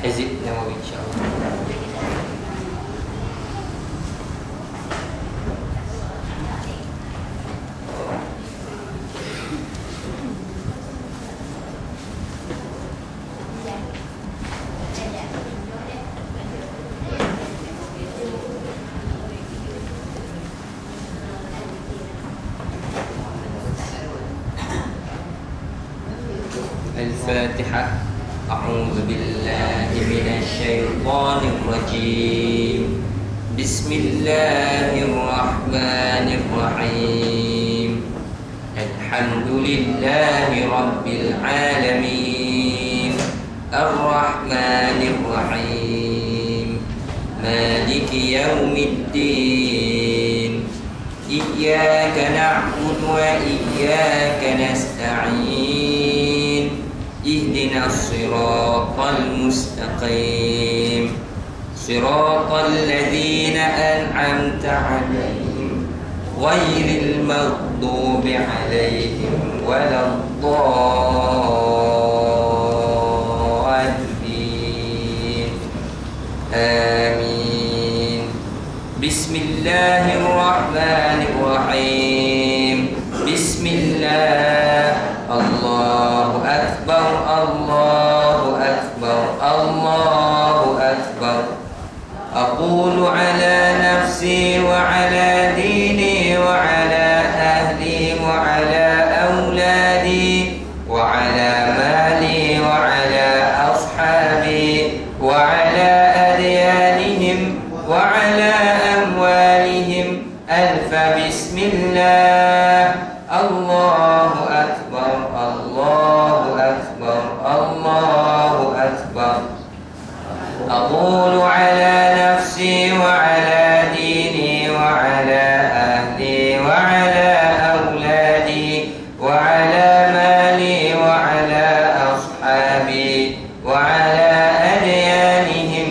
Hizib Nawawi insyaallah. الفاتحة. أعوذ بالله من الشيطان الرجيم. بسم الله الرحمن الرحيم. الحمد لله رب العالمين الرحمن الرحيم مالك يوم الدين إياك نعبد وإياك نستعين اهدنا الصراط المستقيم صراط الذين أنعمت عليهم غير المغضوب عليهم ولا الضالين آمين. بسم الله الرحمن الرحيم. بسم الله الله أكبر الله أكبر الله أكبر. أقول على نفسي وعلى ديني وعلى أهلي وعلى أولادي وعلى مالي وعلى أصحابي وعلى أديانهم وعلى أموالهم ألف بسم الله الله أكبر الله أكبر الله أكبر. أقول على نفسي وعلى ديني وعلى أهلي وعلى أولادي وعلى مالي وعلى أصحابي وعلى أديانهم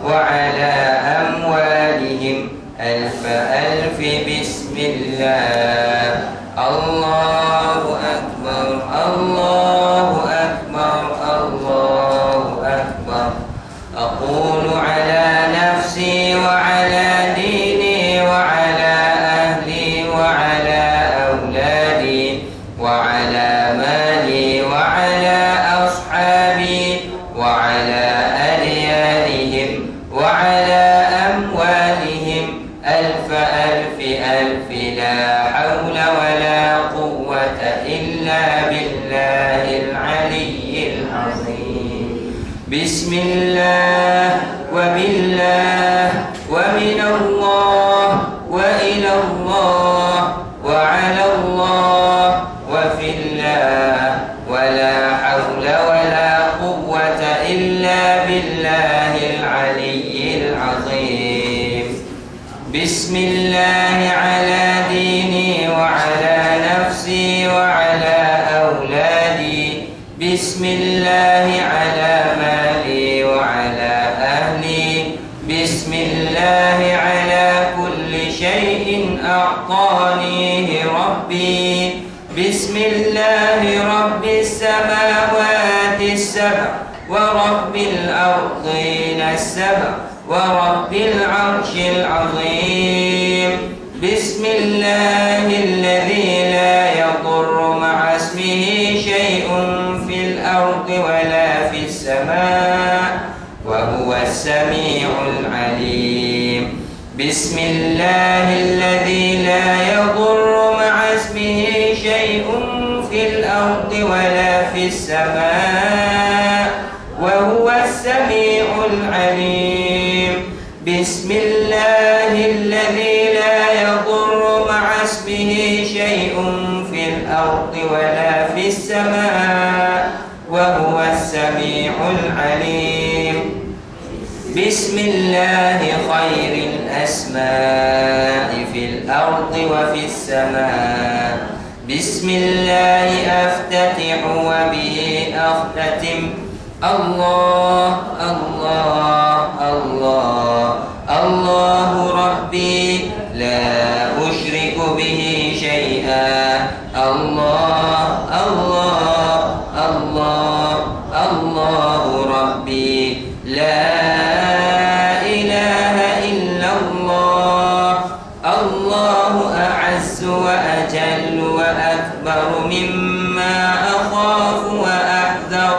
وعلى أموالهم ألف ألف بسم الله الله أكبر الله أكبر الله أكبر. أقول على نفسي وعلى ديني وعلى أهلي وعلى أولادي وعلى مالي وعلى أصحابي وعلى أديانهم وعلى أموالهم ألف ألف ألف لا حول ولا قوة إلا بالله العلي العظيم. بسم الله وبالله ومن الله وإلى الله وعلى الله وفي الله ولا حول ولا قوة إلا بالله العلي العظيم. بسم الله على ديني وعلى نفسي وعلى أولادي. بسم الله على مالي وعلى أهلي. بسم الله على كل شيء أعطانيه ربي. بسم الله رب السماوات السبع ورب الأرضين السبع ورب العرش العظيم. بسم الله الذي لا يضر مع اسمه شيء في الأرض ولا في السماء وهو السميع العليم. بسم الله الذي لا يضر مع اسمه شيء في الأرض ولا في السماء وهو السميع العليم. بسم الله الذي لا يضر مع اسمه شيء في الأرض ولا في السماء وهو السميع العليم. بسم الله خير الأسماء في الأرض وفي السماء. بسم الله أفتتح وبه أختتم. الله الله الله الله ربي لا أشرك به شيئا. الله الله الله الله ربي لا إله إلا الله الله أعز وأجل وأكبر مما أخاف وأحذر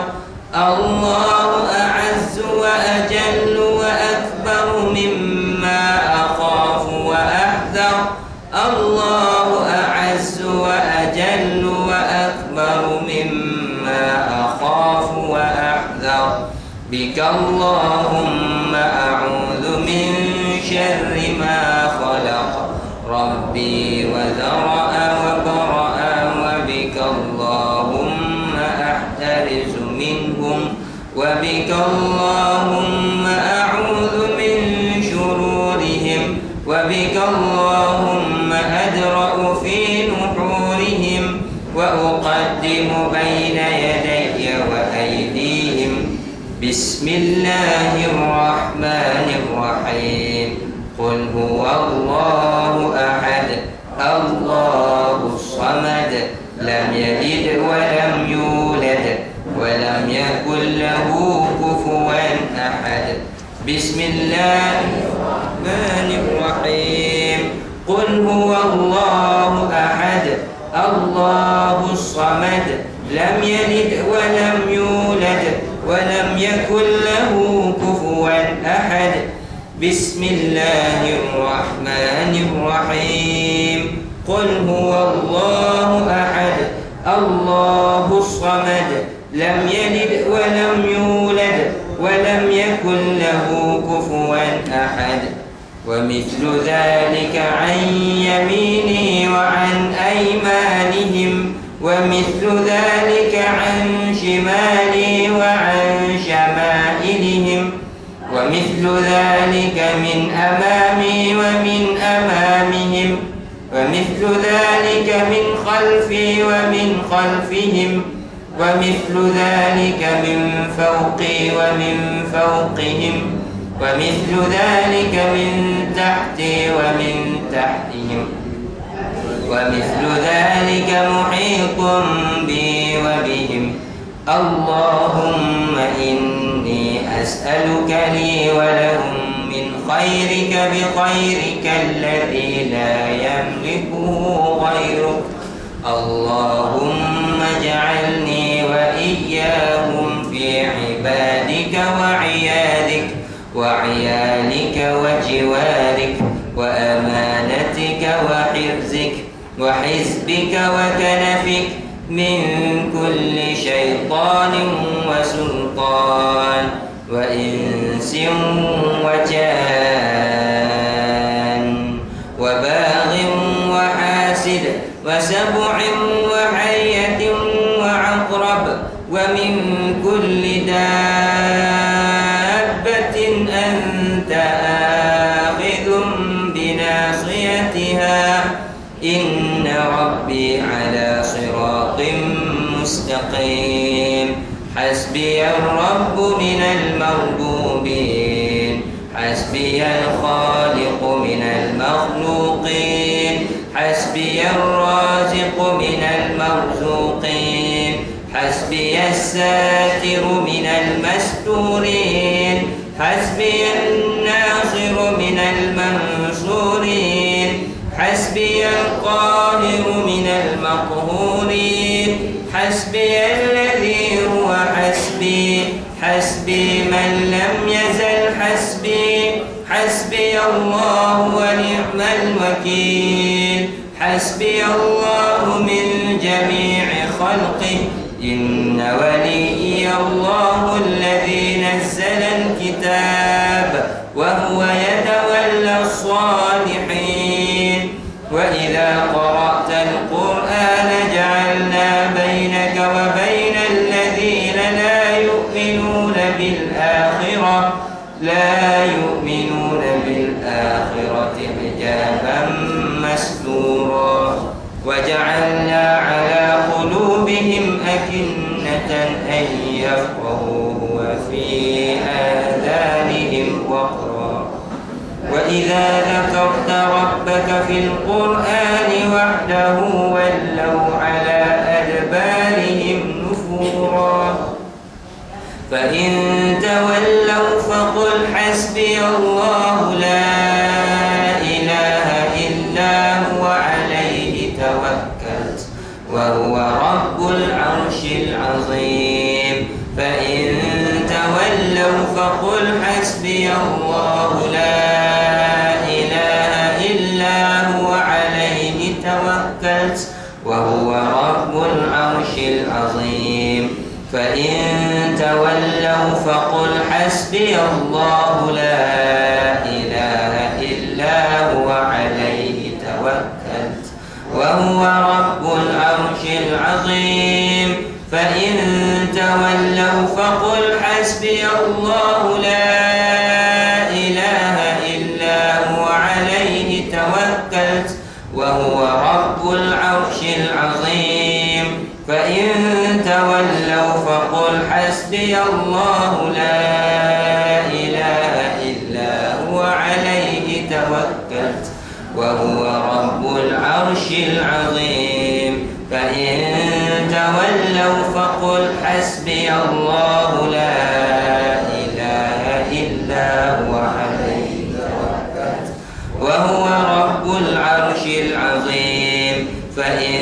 الله أعز وأجل وأكبر مما أخاف وأحذر الله أعز وأجل وأكبر مما أخاف وأحذر بك اللهم أعوذ من شر ما خلق ربي وذرأ وبرأ وبك اللهم أحترز منهم وبك اللهم أعوذ من شرورهم وبك اللهم أدرأ في نحورهم وأقدم بين يدي وأيديهم بسم الله الرحمن الرحيم قل هو الله أحد الله الصمد لم يلد ولم يولد ولم يكن له كفوا أحد بسم الله الرحمن الرحيم قل هو الله أحد الله الصمد لم يلد ولم يولد ولم يكن له كفوا أحد بسم الله الرحمن الرحيم قل هو الله أحد الله الصمد لم يلد ولم يولد ولم يكن له كفوا أحد ومثل ذلك عن يميني وعن أيمانهم ومثل ذلك عن شمالي وعن شمائلهم ومثل ذلك من أمامي ومن أمامهم ومثل ذلك من خلفي ومن خلفهم ومثل ذلك من فوقي ومن فوقهم ومثل ذلك من تحتي ومن تحتهم ومثل ذلك محيط بي وبهم اللهم إني أسألك لي ولهم من خيرك بخيرك الذي لا يملكه غيرك اللهم اجعلني وإياهم في عبادك وعيالك وجوارك وأمانتك وحرزك وحزبك وكنفك من كل شيطان وسلطان وإنس وجان وباغ وحاسد وسبع وحية وعقرب ومن كل دابة أنت آخذ بناصيتها إن ربي على صراط مستقيم حسبي الرب من المغلوبين حسبي الخالق من المخلوقين حسبي الرازق من المرزوقين حسبي الساتر من المستورين حسبي الناصر من المنصورين حسبي القاهر من المقهورين حسبي الذي هو حسبي حسبي من لم يزل حسبي حسبي الله ونعم الوكيل حسبي الله من جميع خلقه إن وليي الله الذي نزل الكتاب وهو يتولى الصالحين وإذا قرأت القرآن جعلنا بينك وبين الذين لا يؤمنون بالآخرة حجابا مستورا وجعلنا على قلوبهم أكنة أن يفقهوه وفي آذانهم وقرا وإذا ذكرت ربك في القرآن وحده ولوا على أدبارهم نفورا فإن تولوا فقل حسبي الله لا إله إلا هو عليه توكلت وهو رب العرش العظيم فإن تولوا فقل حسبي الله لا إله إلا هو عليه توكلت وهو رب العرش العظيم فإن تولوا فقل حسبي الله لا إله إلا هو عليه توكلت وهو رب العرش العظيم فإن تولوا فقل حسبي الله لا إله إلا هو عليه توكلت وهو رب العرش العظيم فإن تولوا فقل حسبي الله لا إله إلا هو عليه توكلت وهو رب العرش العظيم فإن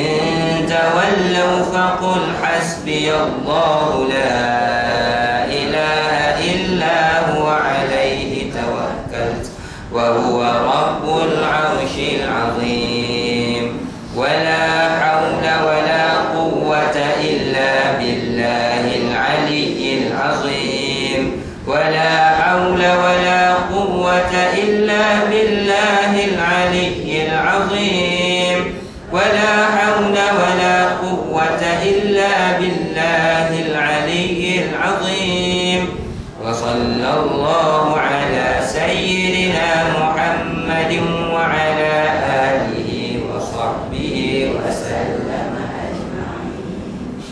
تولوا فقل حسبي الله لا إله إلا هو عليه توكلت وهو رب العرش العظيم ولا حول ولا قوة إلا بالله العلي العظيم ولا حول ولا قوة إلا بالله العلي العظيم ولا حول ولا قوة إلا بالله العلي العظيم وصلى الله على سيدنا محمد وعلى آله وصحبه وسلم أجمعين.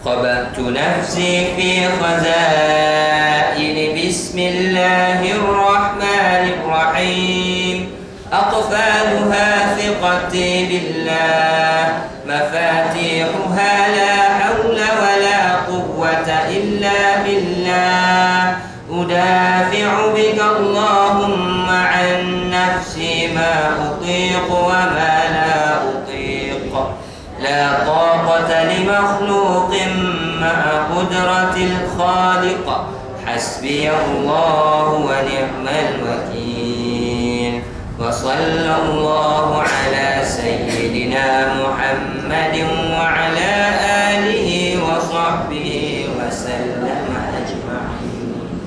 خبأت نفسي في خزائن بسم الله الرحمن الرحيم أقفالها ثقتي بالله مفاتيحها لا حول ولا قوة إلا بالله أدافع بك اللهم عن نفسي ما أطيق وما لا أطيق لا طاقة لمخلوق مع قدرة الخالق حسبي الله ونعم الوكيل وصلى الله على سيدنا محمد وعلى آله وصحبه وسلم أجمعين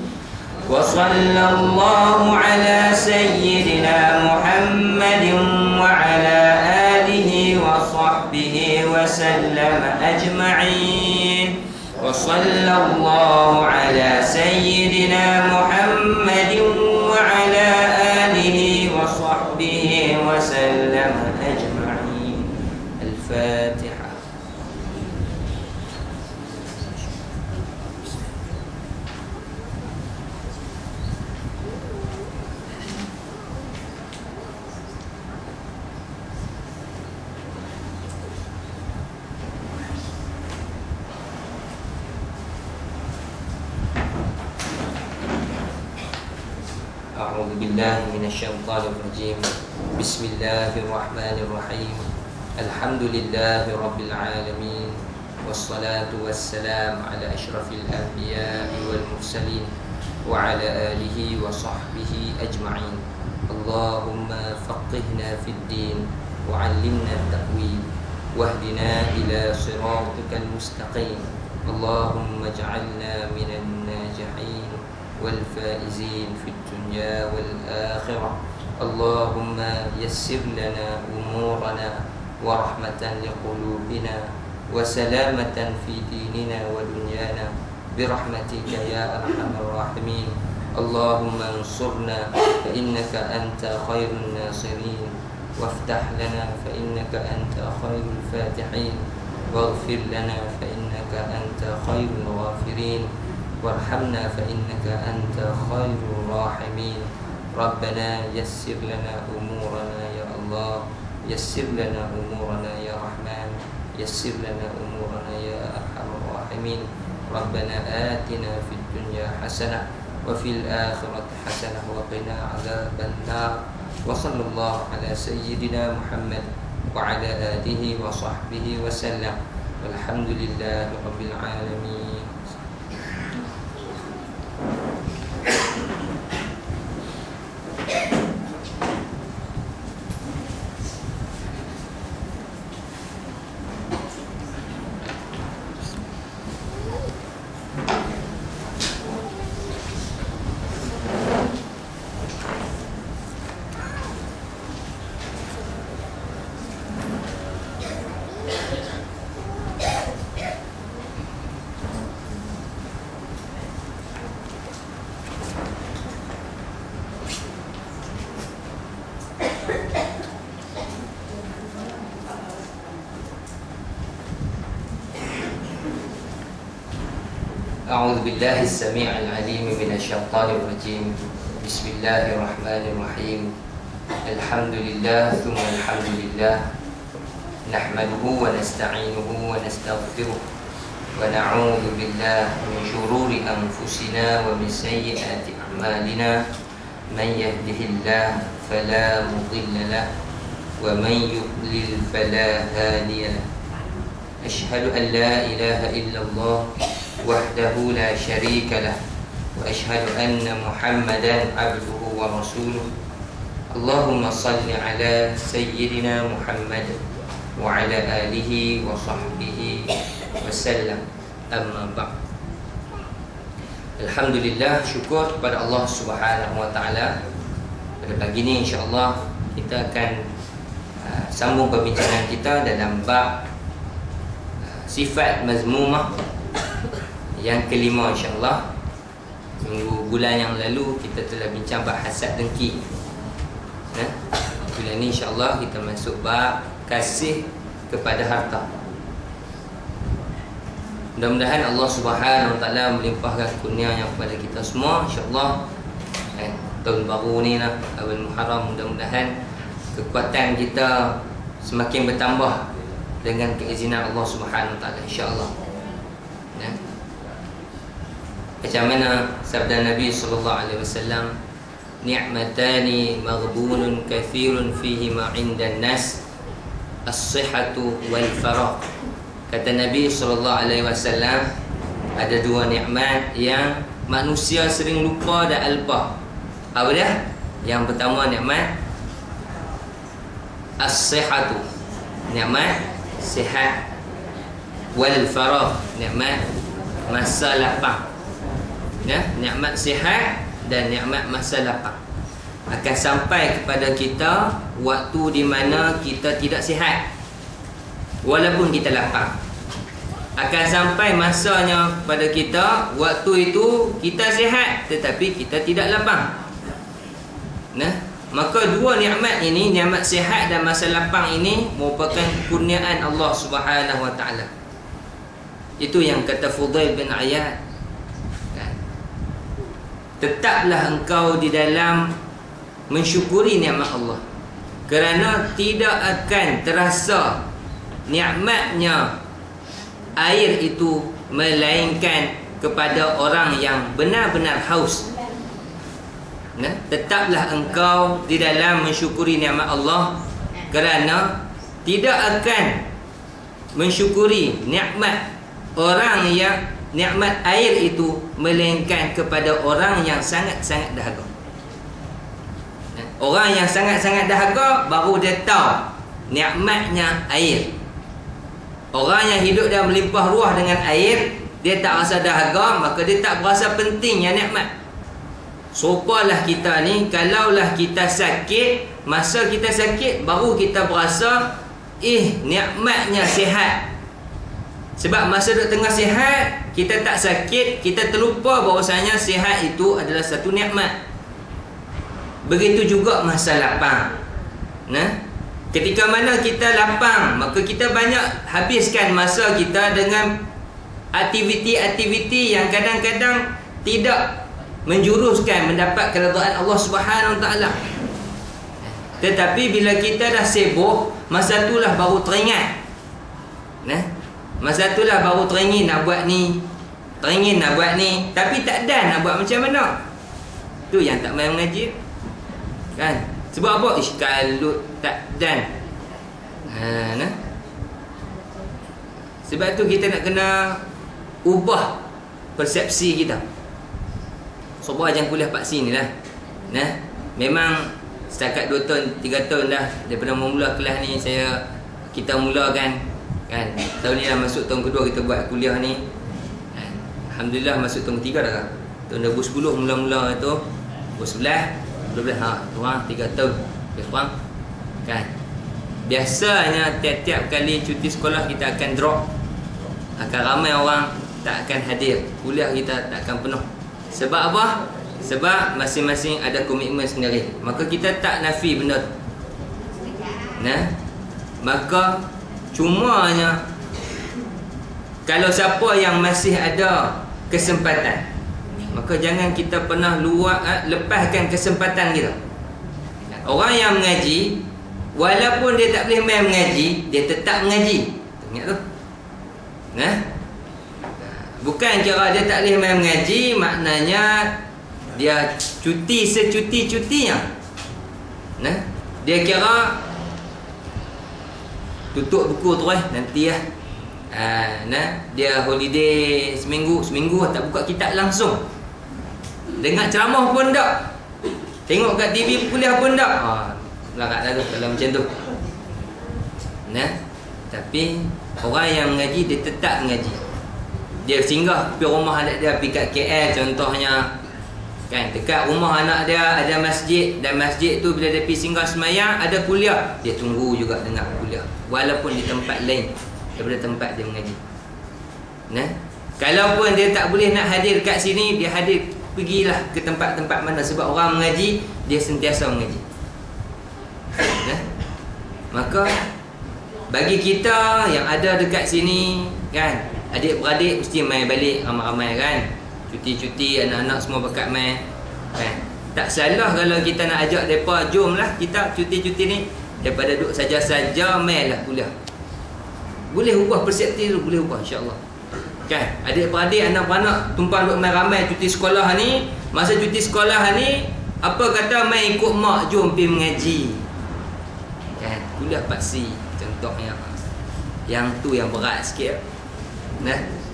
وصلى الله على سيدنا محمد وعلى آله وصحبه وسلم أجمعين وصلى الله على سيدنا محمد وعلى آله وصحبه وسلم أجمعين. الفاتحة. أعوذ بالله من الشيطان الرجيم بسم الله الرحمن الرحيم الحمد لله رب العالمين والصلاة والسلام على أشرف الأنبياء والمرسلين وعلى آله وصحبه أجمعين اللهم فقهنا في الدين وعلمنا التأويل واهدنا إلى صراطك المستقيم اللهم اجعلنا من الناجحين والفائزين في الدنيا والآخرة اللهم يسر لنا أمورنا ورحمة لقلوبنا وسلامة في ديننا ودنيانا برحمتك يا أرحم الراحمين اللهم انصرنا فإنك أنت خير الناصرين وافتح لنا فإنك أنت خير الفاتحين واغفر لنا فإنك أنت خير الغافرين وارحمنا فإنك أنت خير الراحمين ربنا يسر لنا أمورنا يا الله يسر لنا أمورنا يا رحمن يسر لنا أمورنا يا أرحم الراحمين ربنا آتنا في الدنيا حسنة وفي الآخرة حسنة وقنا عذاب النار وصلى الله على سيدنا محمد وعلى آله وصحبه وسلم والحمد لله رب العالمين. أعوذ بالله السميع العليم من الشيطان الرجيم. بسم الله الرحمن الرحيم. الحمد لله ثم الحمد لله نحمده ونستعينه ونستغفره ونعوذ بالله من شرور أنفسنا ومن سيئات أعمالنا من يهده الله فلا مضل له ومن يضلل فلا هادي له أشهد أن لا إله إلا الله وحده لا شريك له وأشهد أن محمدا عبده ورسوله اللهم صل على سيدنا محمد وعلى آله وصحبه وسلم أما بعد. Alhamdulillah, syukur kepada Allah Subhanahu wa taala. Pada pagi ini insya-Allah kita akan sambung perbincangan kita dalam bab sifat mazmumah yang kelima insya-Allah. Bulan yang lalu kita telah bincang bab hasad dengki. Bulan ini insya-Allah kita masuk bab kasih kepada harta. Mudah-mudahan Allah Subhanahu wa taala melimpahkan kurnianya kepada kita semua insya-Allah. Tahun baru ni lah, awal Muharram, mudah-mudahan kekuatan kita semakin bertambah dengan keizinan Allah Subhanahu wa taala insya-Allah. Macam mana sabda Nabi sallallahu alaihi wasallam, ni'matani maghbunun kathirun fihima 'indan nas as-sihhatu wal faragh. Kata Nabi sallallahu alaihi wasallam, ada dua nikmat yang manusia sering lupa dan alpa. Apa dia? Yang pertama nikmat as-sihhatu, nikmat sihat, wal faragh, nikmat masa lapang. Nikmat sihat dan nikmat masa lapang akan sampai kepada kita waktu di mana kita tidak sihat walaupun kita lapang. Akan sampai masanya pada kita waktu itu kita sihat tetapi kita tidak lapang. Maka dua nikmat ini, nikmat sihat dan masa lapang ini merupakan kurniaan Allah Subhanahu wa taala. Itu yang kata Fudail bin Iyad, tetaplah engkau di dalam mensyukuri nikmat Allah, kerana tidak akan terasa nikmatnya air itu melainkan kepada orang yang benar-benar haus. Tetaplah engkau di dalam mensyukuri nikmat Allah, kerana tidak akan mensyukuri nikmat orang yang nikmat air itu melainkan kepada orang yang sangat-sangat dahaga. Orang yang sangat-sangat dahaga baru dia tahu nikmatnya air. Orang yang hidup dan melimpah ruah dengan air, dia tak rasa dahaga, maka dia tak berasa pentingnya nikmat. Sopalah kita ni, kalaulah kita sakit, masa kita sakit baru kita berasa nikmatnya sihat. Sebab masa duduk tengah sihat, kita tak sakit, kita terlupa bahawasanya sihat itu adalah satu nikmat. Begitu juga masa lapang. Ketika mana kita lapang, maka kita banyak habiskan masa kita dengan aktiviti-aktiviti yang kadang-kadang tidak menjuruskan mendapat keridaan Allah Subhanahu wa taala. Tetapi bila kita dah sibuk, masa itulah baru teringat. Masa itulah baru teringin nak buat ni, teringin nak buat ni, tapi tak ada nak buat macam mana. Tu yang tak main mengaji. Kan? Sebab apa? Kalau tak dan. Nah. Sebab tu kita nak kena ubah persepsi kita. Sobah jangan kuliah paksi ni lah. Nah, memang setakat 2 tahun, 3 tahun dah daripada memula kelas ni kita mulakan kan. Tahun ni dah masuk tahun kedua kita buat kuliah ni. Kan? Alhamdulillah masuk tahun ketiga dah. Tahun 2010 mula-mula tu 2011, 12 kurang 3 tahun. Lebih kurang kan. Biasanya tiap-tiap kali cuti sekolah kita akan drop. Akan ramai orang tak akan hadir. Kuliah kita tak akan penuh. Sebab apa? Sebab masing-masing ada komitmen sendiri. Maka kita tak nafi benda tu. Nah, maka cumanya kalau siapa yang masih ada kesempatan, maka jangan kita pernah lepaskan kesempatan kita. Orang yang mengaji, walaupun dia tak boleh main mengaji, dia tetap mengaji. Ingat tu. Nah, bukan kira dia tak boleh main mengaji, maknanya dia cuti secuti-cutinya. Nah, dia kira tutup buku tu nanti lah. Nah, dia holiday seminggu tak buka kitab langsung. Dengar ceramah pun tak. Tengok kat TV kuliah pun tak. Larat dah tu kalau macam tu. Nah, tapi orang yang mengaji dia tetap mengaji. Dia singgah pergi rumah anak dia, pergi kat KL contohnya. Kan, dekat rumah anak dia ada masjid, dan masjid tu bila dia pergi singgah semayang ada kuliah, dia tunggu juga dengar kuliah walaupun di tempat lain daripada tempat dia mengaji. Nah, kalaupun dia tak boleh nak hadir kat sini, dia hadir, pergilah ke tempat-tempat mana, sebab orang mengaji dia sentiasa mengaji. Nah, maka bagi kita yang ada dekat sini kan, adik-beradik mesti main balik ramai-ramai kan. Cuti-cuti anak-anak semua bakat main kan. Tak salah kalau kita nak ajak mereka, jomlah kita cuti-cuti ni, daripada duduk saja-saja mainlah kuliah. Boleh ubah persepsi tu, boleh ubah insya-Allah. Kan? Adik-beradik anak-anak tumpang duduk main ramai cuti sekolah ni, masa cuti sekolah ni apa kata main ikut mak, jom pergi mengaji. Kan? Kuliah paksi contohnya. Yang tu yang berat sikit. Nah.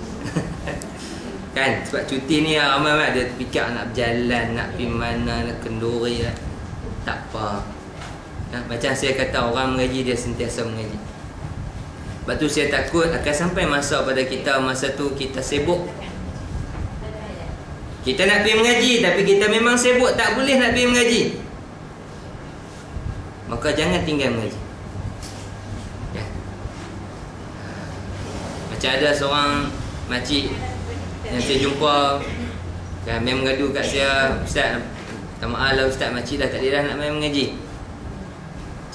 Kan, sebab cuti ni ramai-ramai ada fikir nak berjalan, nak pergi mana, nak kenduri lah. Tak apa. Nah, macam saya kata, orang mengaji dia sentiasa mengaji. Sebab tu saya takut akan sampai masa pada kita, masa tu kita sibuk. Kita nak pergi mengaji tapi kita memang sibuk, tak boleh nak pergi mengaji. Maka jangan tinggal mengaji. Ya. Macam ada seorang makcik yang saya jumpa kan, main mengadu kat saya, Ustaz, minta maaf lah Ustaz, makcik dah tak boleh dah nak main mengaji.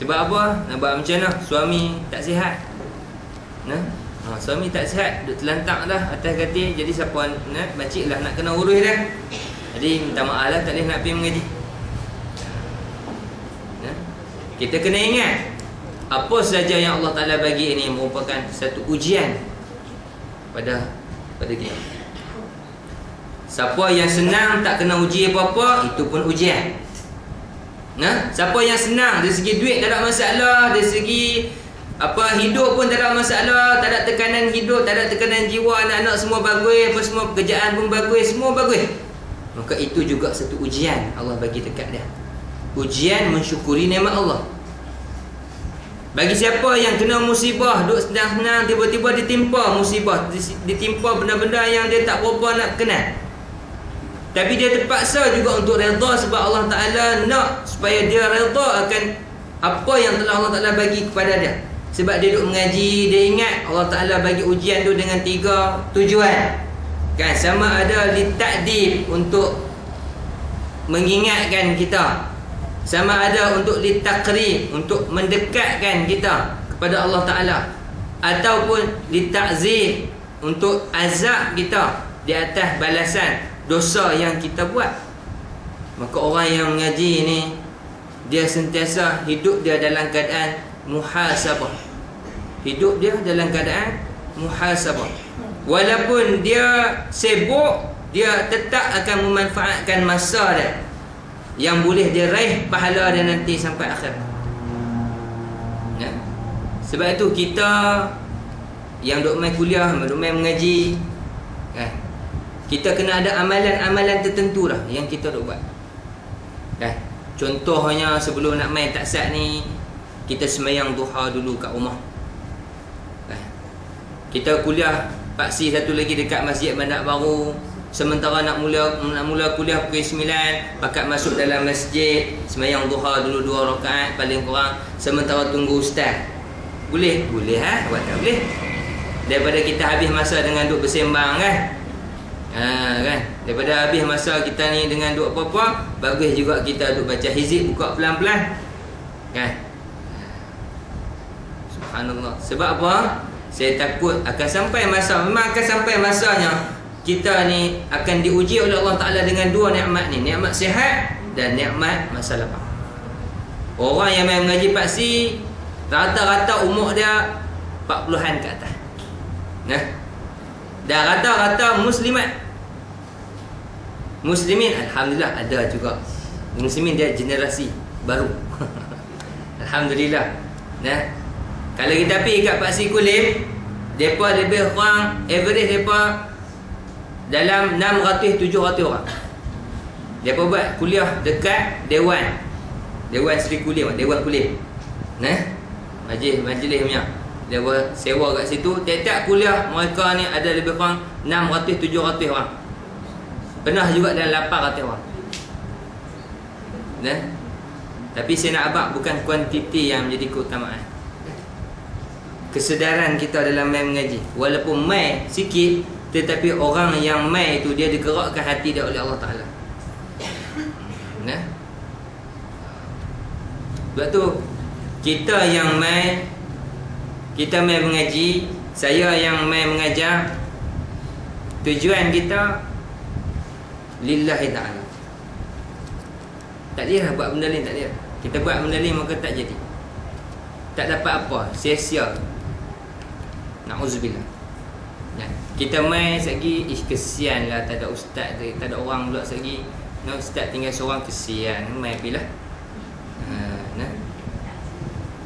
Sebab apa? Nak buat macam mana? Suami tak sihat. Nah, suami tak sihat, duduk terlantak dah atas katil. Jadi siapa makcik lah nak kena urus dah. Jadi minta maaf lah tak boleh nak pergi mengaji. Nah, kita kena ingat, apa saja yang Allah Ta'ala bagi ini merupakan satu ujian pada kita. Siapa yang senang tak kena uji apa-apa, itu pun ujian. Nah, siapa yang senang dari segi duit tak ada masalah, dari segi hidup pun tak ada masalah, tak ada tekanan hidup, tak ada tekanan jiwa, anak-anak semua bagus, apa semua pekerjaan pun bagus, semua bagus, maka itu juga satu ujian Allah bagi dekat dia. Ujian mensyukuri nikmat Allah. Bagi siapa yang kena musibah, duduk senang-senang, tiba-tiba ditimpa musibah, ditimpa benda-benda yang dia tak berapa nak kenal, tapi dia terpaksa juga untuk redha, sebab Allah Ta'ala nak supaya dia redha akan apa yang telah Allah Ta'ala bagi kepada dia. Sebab dia duduk mengaji, dia ingat Allah Ta'ala bagi ujian tu dengan 3 tujuan kan. Sama ada litakdib, untuk mengingatkan kita, sama ada untuk litakrib, untuk mendekatkan kita kepada Allah Ta'ala, ataupun litakzib, untuk azab kita di atas balasan dosa yang kita buat. Maka orang yang mengaji ni, dia sentiasa hidup dia dalam keadaan muhasabah. Hidup dia dalam keadaan muhasabah. Walaupun dia sibuk, dia tetap akan memanfaatkan masa dia yang boleh dia raih pahala dia nanti sampai akhir. Ya. Sebab itu kita yang duk main kuliah, duk main mengaji, kan, kita kena ada amalan-amalan tertentu lah yang kita duk buat. Kan? Contohnya sebelum nak main taksat ni, kita semayang duha dulu kat rumah. Kan? Kita kuliah paksi satu lagi dekat Masjid Bandar Baru. Sementara nak mula kuliah pukul 9, pakat masuk dalam masjid, semayang duha dulu 2 rakaat paling kurang, sementara tunggu ustaz. Boleh? Boleh ha? Buat tak boleh? Daripada kita habis masa dengan duk bersembang kan? Kan? Daripada habis masa kita ni dengan duk apa-apa, bagus juga kita duk baca hizib, buka pelan-pelan. Kan? Subhanallah. Sebab apa? Saya takut akan sampai masa, memang akan sampai masanya kita ni akan diuji oleh Allah Ta'ala dengan 2 nikmat ni. Nikmat sihat dan nikmat masa lapang. Orang yang main mengaji paksi, rata-rata umur dia 40-an ke atas. Nah, dan rata-rata muslimat. Muslimin, alhamdulillah ada juga. Muslimin dia generasi baru. Alhamdulillah. Nah, kalau kita pergi kat Paksi Kulim, depa lebih kurang average depa dalam 600-700 orang. Depa buat kuliah dekat Dewan Seri Kulim, Dewan Kulim. Nah, majlis punya. Dia sewa kat situ. Tiap-tiap kuliah mereka ni ada lebih kurang 600-700 orang. Pernah juga dalam 800 orang. Nah, tapi saya nak abang bukan kuantiti yang menjadi keutamaan. Kesedaran kita dalam main mengaji. Walaupun main sikit, tetapi orang yang main itu dia digerakkan hati dia oleh Allah Ta'ala. Nah, sebab tu kita yang main, kita main mengaji, saya yang main mengajar, tujuan kita lillahi ta'ala. Tak dia buat benda lain, tak dia. Kita buat benda lain maka tak jadi, tak dapat apa, sia-sia. Na'udzubillah. Ya. Kita main segi kesian lah, tak ada ustaz, tak ada orang pula segi. Nah, ustaz tinggal seorang, kesian. Main pilah. Nah.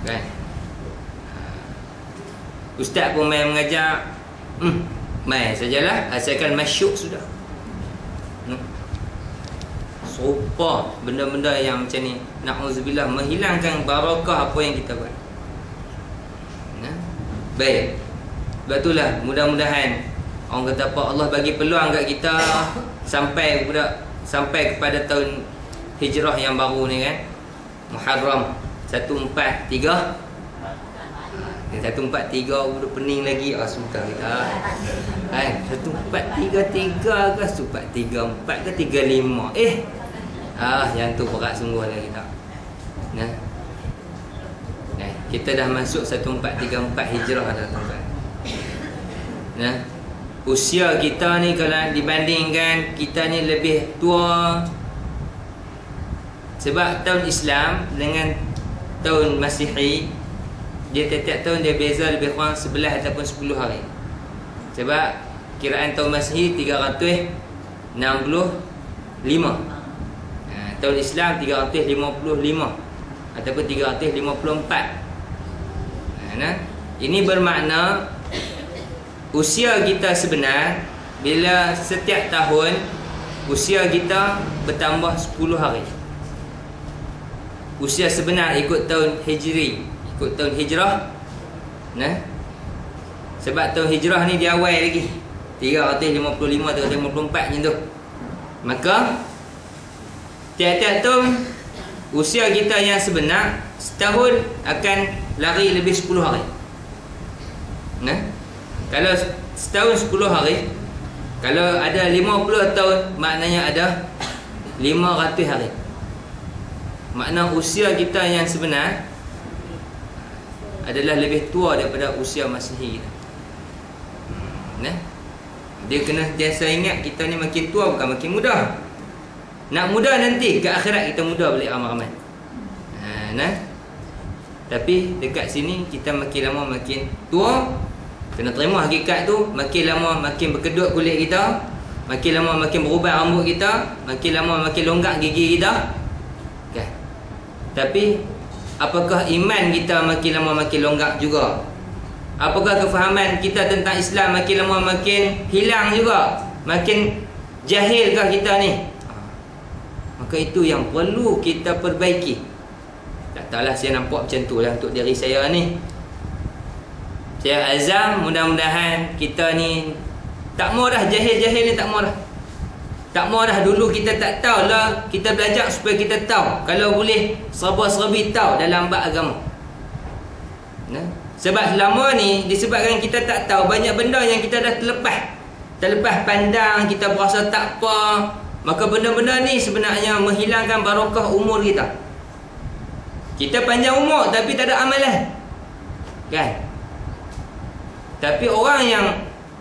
Kan? Ustaz pun main mengajar, main sajalah, asalkan masyuk sudah. Serupa benda-benda yang macam ni, na'udzubillah, menghilangkan barakah apa yang kita buat. Nah. Baik. Sebab itulah mudah-mudahan orang kata apa, Allah bagi peluang kat kita sampai kepada tahun hijrah yang baru ni kan, Muharram 143. 143 duduk pening lagi. Sudah kita kan 1433 ke 1434 ke 35. Yang tu berat sungguh lah kita. Nah. Kita dah masuk 1434 hijrah dah tuan-tuan. Nah, usia kita ni kalau dibandingkan kita ni lebih tua. Sebab tahun Islam dengan tahun Masihi, dia tiap-tiap tahun dia beza lebih kurang 11 ataupun 10 hari. Sebab kiraan tahun Masihi 365, tahun Islam 355 ataupun 354. Nah, ini bermakna usia kita sebenar bila setiap tahun usia kita bertambah 10 hari. Usia sebenar ikut tahun Hijri, ikut tahun hijrah. Nah, sebab tahun hijrah ni dia awal lagi 355 atau 354 macam tu. Maka tiap-tiap tahun usia kita yang sebenar setahun akan lari lebih 10 hari. Nah, kalau setahun 10 hari, kalau ada 50 tahun, maknanya ada 500 hari. Makna usia kita yang sebenar adalah lebih tua daripada usia Masihi kita. Nah, dia kena biasa ingat kita ni makin tua bukan makin muda. Nak muda nanti ke akhirat kita muda balik ramai-ramai. Nah, tapi dekat sini kita makin lama makin tua. Kena terima hakikat tu. Makin lama makin berkedut kulit kita, makin lama makin berubah rambut kita, makin lama makin longgak gigi kita. Tapi apakah iman kita makin lama makin longgak juga? Apakah kefahaman kita tentang Islam makin lama makin hilang juga? Makin jahilkah kita ni? Maka itu yang perlu kita perbaiki. Tak tahulah, saya nampak macam tu lah untuk diri saya ni. Saya azam mudah-mudahan kita ni tak mau dah jahil-jahil ni, tak mau dah. Tak mau dah. Dulu kita tak tahu lah, kita belajar supaya kita tahu. Kalau boleh serba-serbi tahu dalam bab agama. Nah, sebab selama ni disebabkan kita tak tahu, banyak benda yang kita dah terlepas pandang, kita berasa tak apa. Maka benda-benda ni sebenarnya menghilangkan barakah umur kita. Kita panjang umur tapi tak ada amalan, kan? Tapi orang yang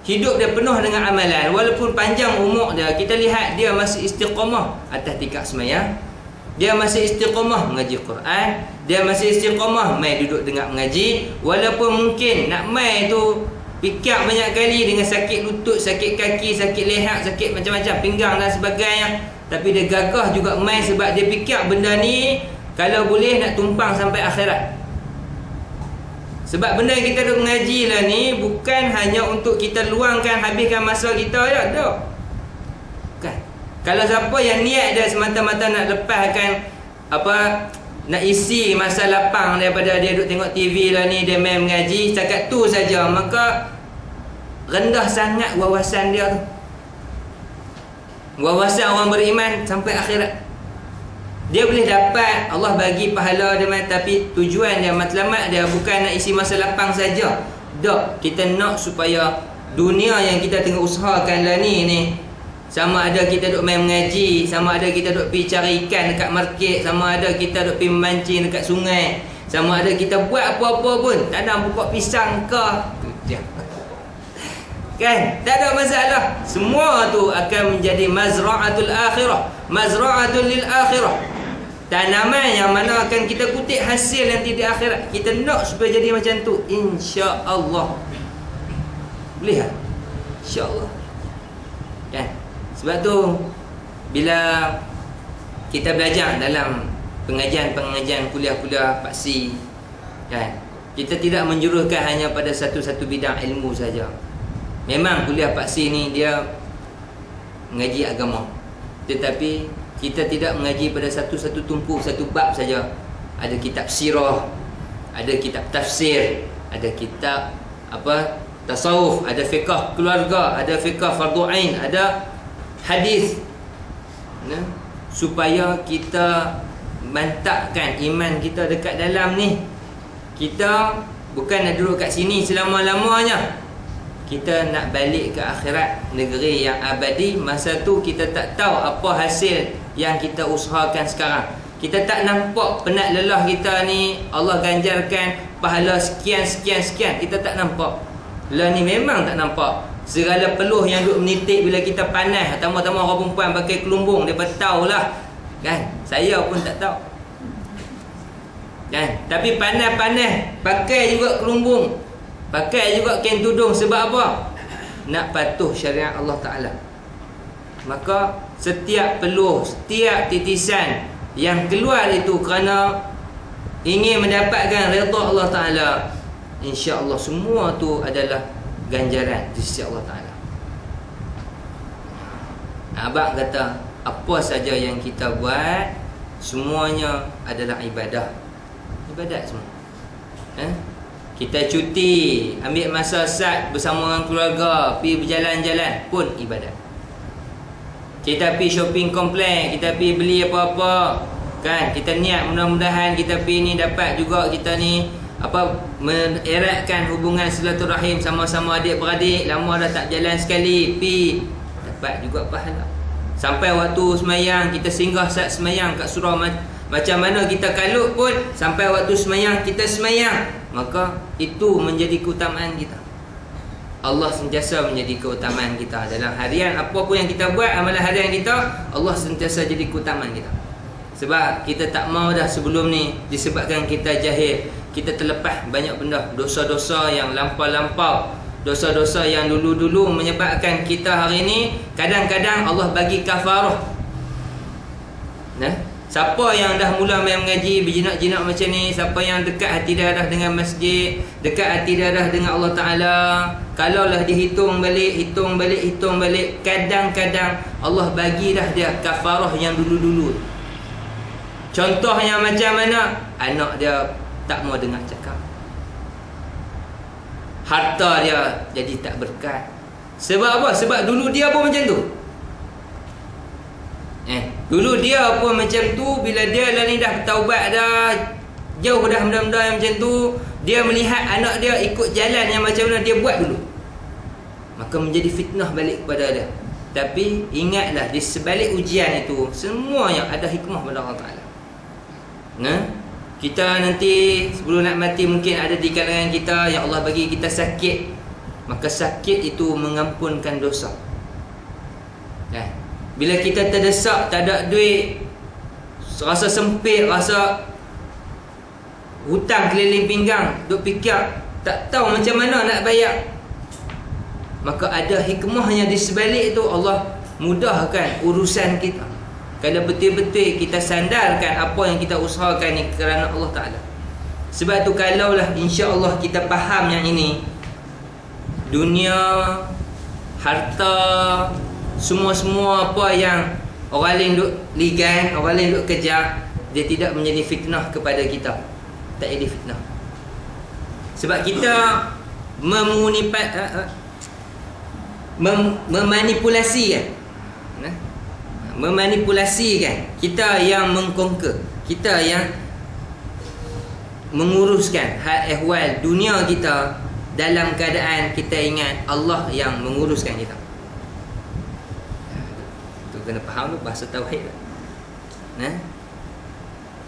hidup dia penuh dengan amalan, walaupun panjang umur dia, kita lihat dia masih istiqamah atas tikar sembahyang, dia masih istiqamah mengaji Quran, dia masih istiqamah mai duduk dengar mengaji. Walaupun mungkin nak mai tu pikir banyak kali dengan sakit lutut, sakit kaki, sakit leher, sakit macam-macam, pinggang dan sebagainya, tapi dia gagah juga mai sebab dia fikir benda ni kalau boleh nak tumpang sampai akhirat. Sebab benda yang kita duk mengaji lah ni bukan hanya untuk kita luangkan, habiskan masa kita je, tak. Kan? Kalau siapa yang niat dia semata-mata nak lepaskan nak isi masa lapang daripada dia duk tengok TV lah ni, dia main mengaji setakat tu saja, maka rendah sangat wawasan dia tu. Wawasan orang beriman sampai akhirat. Dia boleh dapat, Allah bagi pahala dia, tapi tujuan dia, matlamat dia bukan nak isi masa lapang saja. Tak, kita nak supaya dunia yang kita tengah usahakan lah ni, sama ada kita duk main mengaji, sama ada kita duk pergi cari ikan dekat market, sama ada kita duk pergi memancing dekat sungai, sama ada kita buat apa-apa pun, tanam pokok pisang ke, kan? Tak ada masalah. Semua tu akan menjadi mazra'atul akhirah, mazra'atul lil akhirah. Tanaman yang mana akan kita kutip hasil nanti di akhirat. Kita nak supaya jadi macam tu, insya-Allah. Boleh tak? Insya-Allah. Kan? Sebab tu bila kita belajar dalam pengajian-pengajian, kuliah-kuliah paksi, kan, kita tidak menjuruhkan hanya pada satu-satu bidang ilmu saja. Memang kuliah paksi ni dia mengaji agama, tetapi kita tidak mengaji pada satu-satu tumpu, satu bab saja. Ada kitab sirah, ada kitab tafsir, ada kitab tasawuf, ada fiqh keluarga, ada fiqh fardu ain, ada hadis, supaya kita mantapkan iman kita dekat dalam ni. Kita bukan nak duduk kat sini selama-lamanya. Kita nak balik ke akhirat, negeri yang abadi. Masa tu kita tak tahu apa hasil yang kita usahakan sekarang. Kita tak nampak penat lelah kita ni Allah ganjarkan pahala sekian. Kita tak nampak. Lah ni memang tak nampak. Segala peluh yang duk menitik bila kita panas, tambah-tambah orang perempuan pakai kelumbung, dia tahu lah, kan? Saya pun tak tahu, kan? Tapi panas-panas pakai juga kelumbung, pakai juga kain tudung. Sebab apa? Nak patuh syariat Allah Ta'ala. Maka setiap peluh, setiap titisan yang keluar itu kerana ingin mendapatkan redha Allah Ta'ala, insya-Allah semua tu adalah ganjaran di sisi Allah Ta'ala. Abang kata apa saja yang kita buat semuanya adalah ibadah. Ibadat semua. Kita cuti, ambil masa sat bersama orang keluarga, pergi berjalan-jalan pun ibadat. Kita pergi shopping kompleks, kita pergi beli apa-apa, kan? Kita niat mudah-mudahan kita pergi ni dapat juga kita ni meneratkan hubungan silaturahim sama-sama adik-beradik, lama dah tak jalan sekali, pergi dapat juga pahala. Sampai waktu semayang kita singgah saat semayang kat surau, macam mana kita kalut pun sampai waktu semayang kita semayang, maka itu menjadi keutamaan kita. Allah sentiasa menjadi keutamaan kita dalam harian. Apa pun yang kita buat, amalan harian kita, Allah sentiasa jadi keutamaan kita. Sebab kita tak mau dah sebelum ni, disebabkan kita jahil, kita terlepas banyak benda, dosa-dosa yang lampau-lampau, dosa-dosa yang dulu-dulu menyebabkan kita hari ni kadang-kadang Allah bagi kafarah. Siapa yang dah mula main mengaji berjinak-jinak macam ni, siapa yang dekat hati dia dah dengan masjid, dekat hati dia dah dengan Allah Ta'ala, kalaulah dihitung balik, kadang-kadang Allah bagi dah dia kafarah yang dulu-dulu. Contohnya macam mana? Anak dia tak mau dengar cakap, harta dia jadi tak berkat. Sebab apa? Sebab dulu dia pun macam tu. Dulu dia pun macam tu. Bila dia lah ni dah bertaubat dah, jauh dah benda-benda yang macam tu, dia melihat anak dia ikut jalan yang macam mana dia buat dulu, maka menjadi fitnah balik kepada dia. Tapi ingatlah, di sebalik ujian itu semuanya ada hikmah pada Allah Ta'ala. Kita nanti sebelum nak mati mungkin ada di kalangan kita yang Allah bagi kita sakit, maka sakit itu mengampunkan dosa. Bila kita terdesak, tak ada duit, rasa sempit, rasa hutang keliling pinggang, duk fikir tak tahu macam mana nak bayar, maka ada hikmahnya di sebalik itu. Allah mudahkan urusan kita kalau betul-betul kita sandarkan apa yang kita usahakan ni kerana Allah Ta'ala. Sebab tu kalaulah insya-Allah kita faham yang ini, dunia, harta, semua-semua apa yang orang lain duk ligan, orang lain duk kejar, dia tidak menjadi fitnah kepada kita. Tak jadi fitnah. Sebab kita memanipulasikan, memanipulasikan. Kita yang mengkonquer, kita yang menguruskan hal ehwal dunia kita dalam keadaan kita ingat Allah yang menguruskan kita. Tu kena faham tu bahasa tauhid.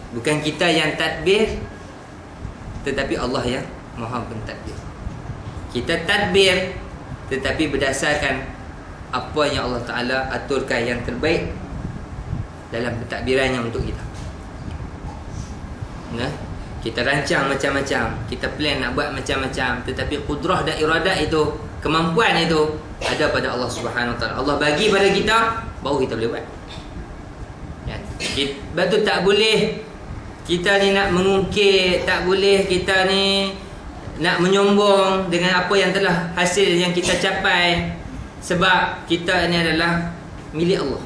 Bukan kita yang tadbir, tetapi Allah yang Maha pentadbir. Kita tadbir tetapi berdasarkan apa yang Allah Ta'ala aturkan yang terbaik dalam pentadbirannya untuk kita. Kita rancang macam-macam, kita plan nak buat macam-macam, tetapi kudrah dan iradat itu, kemampuan itu ada pada Allah Subhanahu Wa Ta'ala. Allah bagi pada kita, baru kita boleh buat. Sebab tu tak boleh kita ni nak mengungkit, tak boleh kita ni nak menyombong dengan apa yang telah hasil yang kita capai, sebab kita ni adalah milik Allah.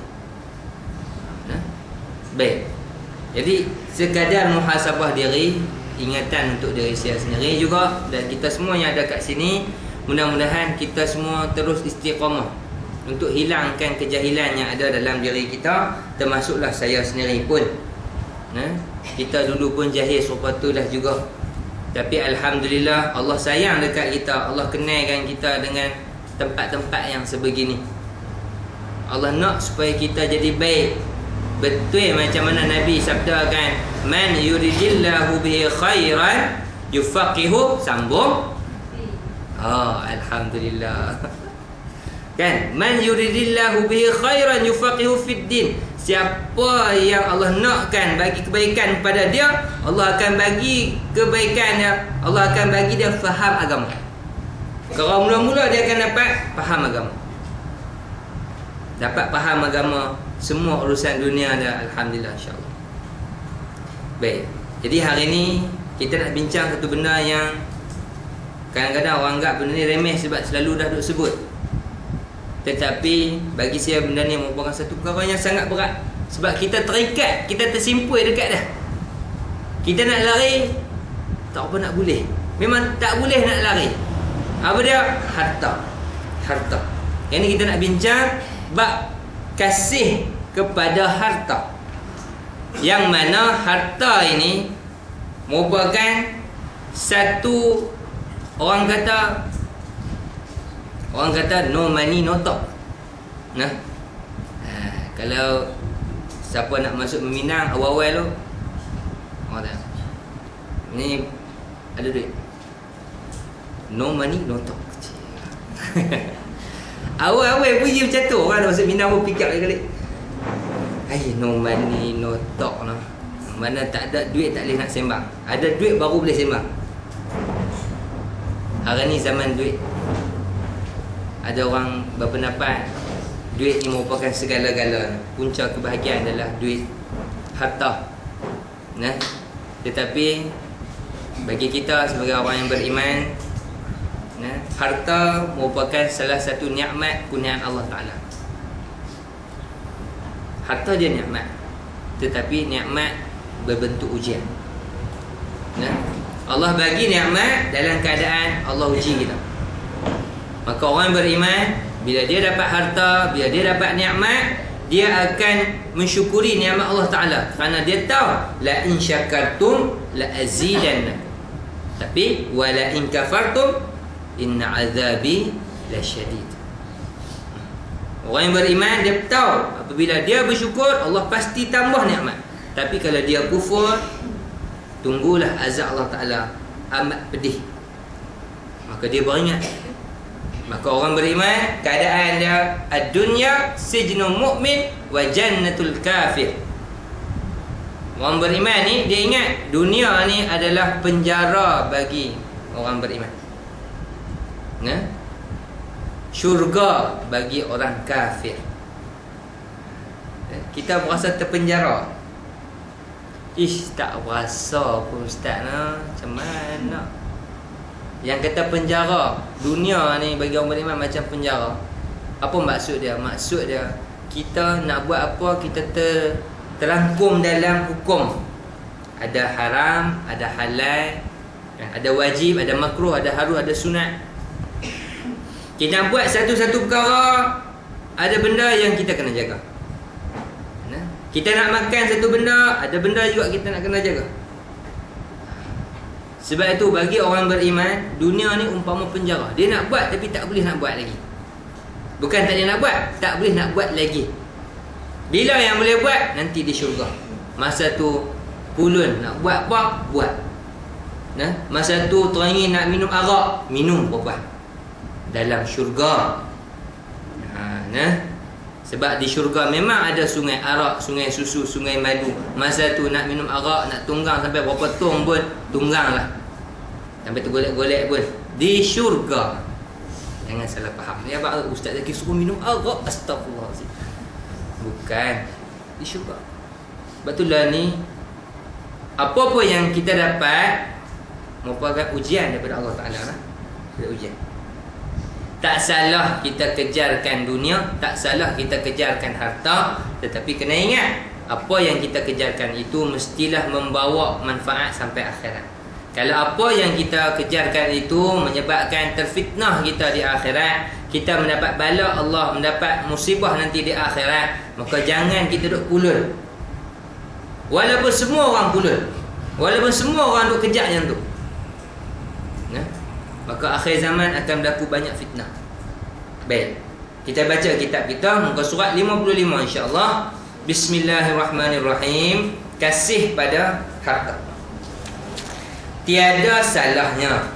Baik. Jadi sekadar muhasabah diri, ingatan untuk diri saya sendiri juga, dan kita semua yang ada kat sini, mudah-mudahan kita semua terus istiqamah untuk hilangkan kejahilan yang ada dalam diri kita, termasuklah saya sendiri pun. Kita dulu pun jahil serupa itulah juga. Tapi alhamdulillah Allah sayang dekat kita, Allah kenalkan kita dengan tempat-tempat yang sebegini. Allah nak supaya kita jadi baik. Betul macam mana Nabi sabdakan, man yuridillahu bihi khairan yufaqihu, sambung. Alhamdulillah. Kan, man yuridillahu bihi khairan yufaqihu fid din. Siapa yang Allah nakkan bagi kebaikan kepada dia, Allah akan bagi kebaikan dia, Allah akan bagi dia faham agama. Kalau mula-mula dia akan dapat faham agama, dapat faham agama, semua urusan dunia ada, alhamdulillah, insya-Allah. Baik. Jadi hari ini kita nak bincang satu benda yang kadang-kadang orang anggap benda ni remeh sebab selalu dah duk sebut. Tetapi bagi saya benda ni merupakan satu perkara yang sangat berat. Sebab kita terikat, kita tersimpul dekat dah. Kita nak lari, tak apa nak boleh. Memang tak boleh nak lari. Apa dia? Harta. Harta. Yang ni kita nak bincang bab kasih kepada harta, yang mana harta ini merupakan satu, orang kata no money no talk. Kalau siapa nak masuk Minang awal-awal tu, orang kata ni ada duit, no money no talk. Awal-awal puji macam tu, orang masuk Minang pun pick up kali. No money no talk lah. Mana tak ada duit tak boleh nak sembang. Ada duit baru boleh sembang. Hari ni zaman duit. Ada orang berpendapat duit ni merupakan segala-galanya. Punca kebahagiaan adalah duit. harta. Nah, tetapi bagi kita sebagai orang yang beriman, nah, harta merupakan salah satu nikmat kurniaan Allah Taala. Harta dia nikmat, tetapi nikmat berbentuk ujian. Nah, Allah bagi nikmat dalam keadaan Allah uji kita. Maka orang beriman, bila dia dapat harta, bila dia dapat nikmat, dia akan mensyukuri nikmat Allah Taala, kerana dia tahu la in syakartum la azidanna. Tapi wala in kafartum inna azabi lasyadid. Orang yang beriman dia tahu apabila dia bersyukur Allah pasti tambah nikmat. Tapi kalau dia kufur, tunggulah azab Allah Taala amat pedih. Maka dia beringat. Maka orang beriman keadaan dia ad-dunya sijnul mu'min wa jannatul kafir. Orang beriman ni dia ingat dunia ni adalah penjara bagi orang beriman. Nah, syurga bagi orang kafir. Kita berasa terpenjara. Ish, tak berasa pun ustaz nah. Macam mana? Yang kata penjara, dunia ni bagi orang beriman macam penjara. Apa maksud dia? Maksud dia kita nak buat apa, kita terangkum dalam hukum. Ada haram, ada halal, ada wajib, ada makruh, ada harus, ada sunat. Kita buat satu-satu perkara, ada benda yang kita kena jaga. Kita nak makan satu benda, ada benda juga kita nak kena jaga. Sebab itu bagi orang beriman, dunia ni umpama penjara. Dia nak buat tapi tak boleh nak buat lagi. Bukan tak dia nak buat, tak boleh nak buat lagi. Bila yang boleh buat, nanti di syurga. Masa tu pulun nak buat apa, buat. Nah, masa tu teringin nak minum arak, minum apa dalam syurga. Nah, sebab di syurga memang ada sungai arak, sungai susu, sungai madu. Masa tu nak minum arak, nak tunggang sampai berapa tong pun, tunggang lah. Sampai tergolek-golek pun. Di syurga. Jangan salah faham. Ya Pak Ustaz Zaki suruh minum arak, astagfirullahaladzim. Bukan. Di syurga. Betullah ni, apa-apa yang kita dapat merupakan ujian daripada Allah Ta'ala lah. Ujian. Tak salah kita kejarkan dunia, tak salah kita kejarkan harta, tetapi kena ingat, apa yang kita kejarkan itu mestilah membawa manfaat sampai akhirat. Kalau apa yang kita kejarkan itu menyebabkan terfitnah kita di akhirat, kita mendapat bala Allah, mendapat musibah nanti di akhirat, maka jangan kita duk pulul. Walaupun semua orang pulul, walaupun semua orang duk kejar yang tu, maka akhir zaman akan berlaku banyak fitnah. Baik, kita baca kitab kita, muka surat 55 insya-Allah. Bismillahirrahmanirrahim. Kasih pada harta. Tiada salahnya.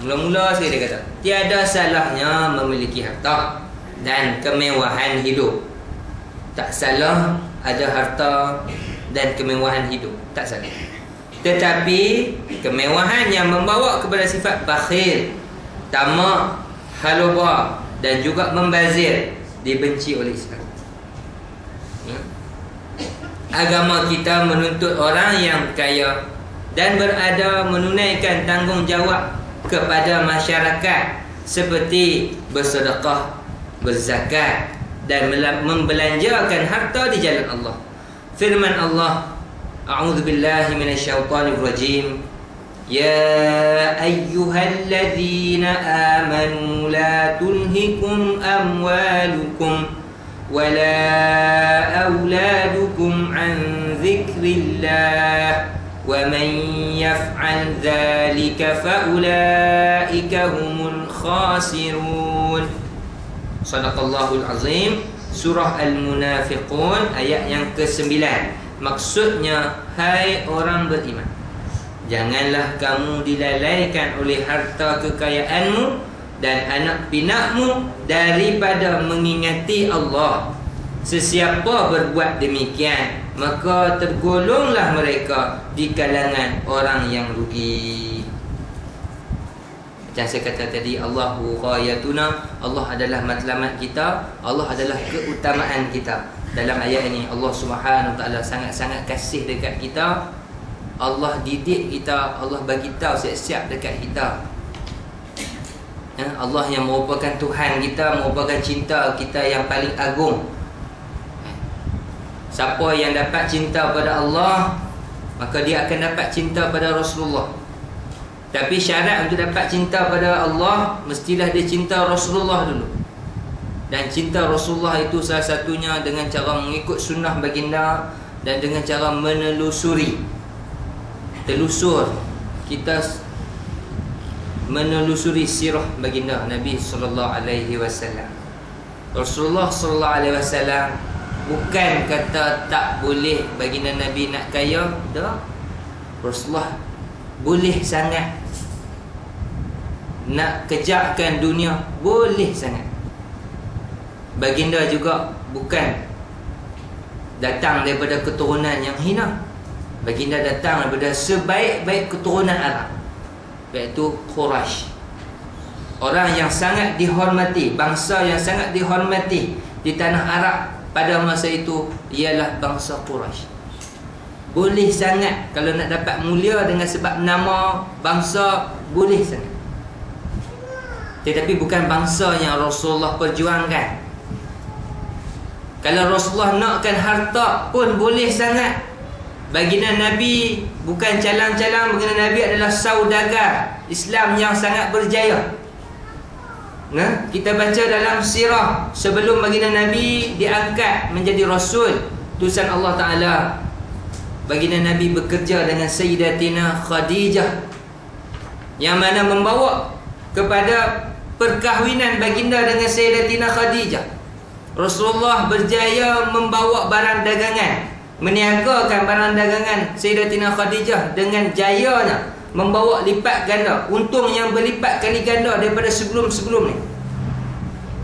Mula-mula sekali dia kata, tiada salahnya memiliki harta dan kemewahan hidup. Tak salah ada harta dan kemewahan hidup, tak salah. Tetapi kemewahan yang membawa kepada sifat bakhil, tamak, halubah dan juga membazir dibenci oleh Islam. Agama kita menuntut orang yang kaya dan berada menunaikan tanggungjawab kepada masyarakat seperti bersedekah, berzakat dan membelanjakan harta di jalan Allah. Firman Allah, أعوذ بالله من الشيطان الرجيم يا أيها الذين آمنوا لا تلهكم أموالكم ولا أولادكم عن ذكر الله ومن يفعل ذلك فأولئك هم الخاسرون. صدق الله العظيم. Surah Al-Munafiqun ayat yang ke-9. Maksudnya, hai orang beriman, janganlah kamu dilalaikan oleh harta kekayaanmu dan anak pinakmu daripada mengingati Allah. Sesiapa berbuat demikian, maka tergolonglah mereka di kalangan orang yang rugi. Macam saya kata tadi, Allahu ghayatuna, Allah adalah matlamat kita, Allah adalah keutamaan kita. dalam ayat ini Allah Subhanahu Wa Taala sangat-sangat kasih dekat kita. Allah didik kita, Allah bagi tahu siap-siap dekat kita. Allah yang merupakan Tuhan kita, merupakan cinta kita yang paling agung. Siapa yang dapat cinta pada Allah, maka dia akan dapat cinta pada Rasulullah. Tapi syarat untuk dapat cinta pada Allah, mestilah dia cinta Rasulullah dulu. Dan cinta Rasulullah itu salah satunya dengan cara mengikut sunnah baginda dan dengan cara menelusuri. Telusur, kita menelusuri sirah baginda Nabi sallallahu alaihi wasallam. Rasulullah sallallahu alaihi wasallam bukan kata tak boleh baginda Nabi nak kaya, dah. Rasulullah boleh sangat nak kejarkan dunia, boleh sangat. Baginda juga bukan datang daripada keturunan yang hina. Baginda datang daripada sebaik-baik keturunan Arab, iaitu Quraisy. Orang yang sangat dihormati, bangsa yang sangat dihormati di tanah Arab pada masa itu ialah bangsa Quraisy. Boleh sangat kalau nak dapat mulia dengan sebab nama bangsa, boleh sangat. Tetapi bukan bangsa yang Rasulullah perjuangkan. Kalau Rasulullah nakkan harta pun boleh sangat. Baginda Nabi bukan calang-calang, baginda Nabi adalah saudagar Islam yang sangat berjaya. Nah, kita baca dalam sirah sebelum baginda Nabi diangkat menjadi Rasul, utusan Allah Ta'ala, baginda Nabi bekerja dengan Sayyidatina Khadijah, yang mana membawa kepada perkahwinan baginda dengan Sayyidatina Khadijah. Rasulullah berjaya membawa barang dagangan, meniagakan barang dagangan Sayyidatina Khadijah dengan jayanya, membawa lipat ganda, untung yang berlipat kali ganda daripada sebelum-sebelum ni.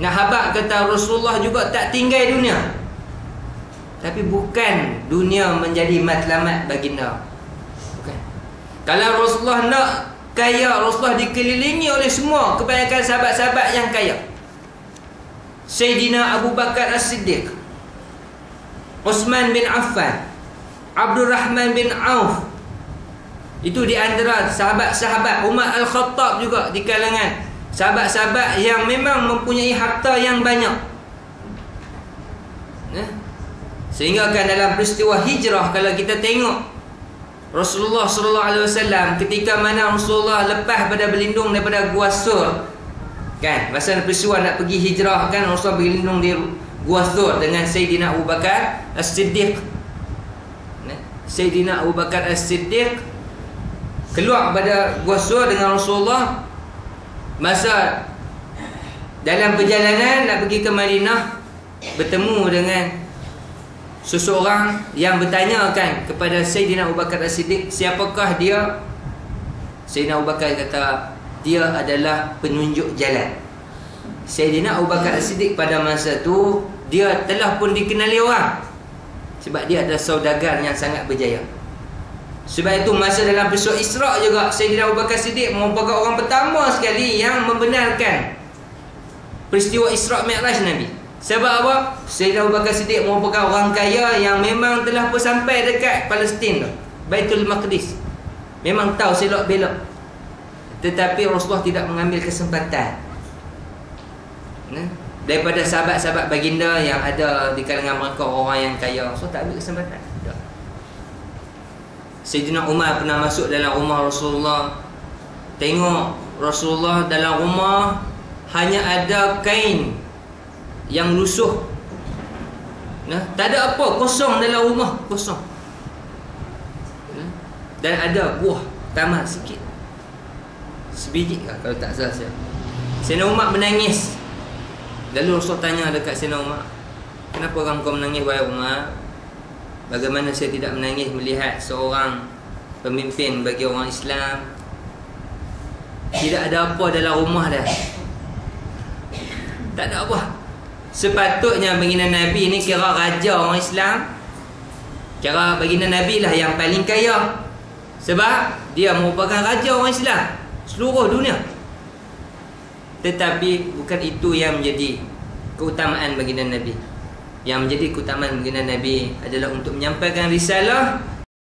Nak habaq kata Rasulullah juga tak tinggal dunia, tapi bukan dunia menjadi matlamat baginda, bukan. Kalau Rasulullah nak kaya, Rasulullah dikelilingi oleh semua kebanyakan sahabat-sahabat yang kaya. Sayyidina Abu Bakar As-Siddiq, Uthman bin Affan, Abdul Rahman bin Auf, itu di antara sahabat-sahabat. Umar Al-Khattab juga di kalangan sahabat-sahabat yang memang mempunyai harta yang banyak. Sehingga kan dalam peristiwa hijrah, kalau kita tengok Rasulullah sallallahu alaihi wasallam ketika mana Rasulullah lepas pada berlindung daripada Gua Sur, kan, masa peristiwa nak pergi hijrah, kan, Rasulullah berlindung di Gua Sur dengan Sayyidina Abu Bakar As-Siddiq. Sayyidina Abu Bakar As-Siddiq keluar pada Gua Sur dengan Rasulullah masa dalam perjalanan nak pergi ke Madinah, bertemu dengan seseorang yang bertanyakan kepada Sayyidina Abu Bakar As-Siddiq, siapakah dia? Sayyidina Abu Bakar kata, dia adalah penunjuk jalan. Sayyidina Abu Bakar As-Siddiq pada masa tu dia telah pun dikenali orang, sebab dia adalah saudagar yang sangat berjaya. Sebab itu masa dalam peristiwa Isra' juga, Sayyidina Abu Bakar As-Siddiq merupakan orang pertama sekali yang membenarkan peristiwa Isra' Mi'raj Nabi. Sebab apa? Sayyidina Abu Bakar As-Siddiq merupakan orang kaya yang memang telah pun sampai dekat Palestin tu, Baitul Maqdis, memang tahu selok belok. Tetapi Rasulullah tidak mengambil kesempatan daripada sahabat-sahabat baginda yang ada di kalangan mereka orang yang kaya. Rasulullah tak ambil kesempatan. Sayyidina Umar pernah masuk dalam rumah Rasulullah. Tengok Rasulullah dalam rumah hanya ada kain yang lusuh, tak ada apa, kosong dalam rumah, kosong. Dan ada buah tamat sikit, sebiji lah kalau tak salah saya. Sayyidina Umar menangis. Lalu Rasul tanya dekat Sayyidina Umar, kenapa kau menangis wahai Umar? Bagaimana saya tidak menangis melihat seorang pemimpin bagi orang Islam tidak ada apa dalam rumah dah, tak ada apa. Sepatutnya baginda Nabi ni kira raja orang Islam, kira baginda Nabi lah yang paling kaya, sebab dia merupakan raja orang Islam seluruh dunia. Tetapi bukan itu yang menjadi keutamaan baginda Nabi. Yang menjadi keutamaan baginda Nabi adalah untuk menyampaikan risalah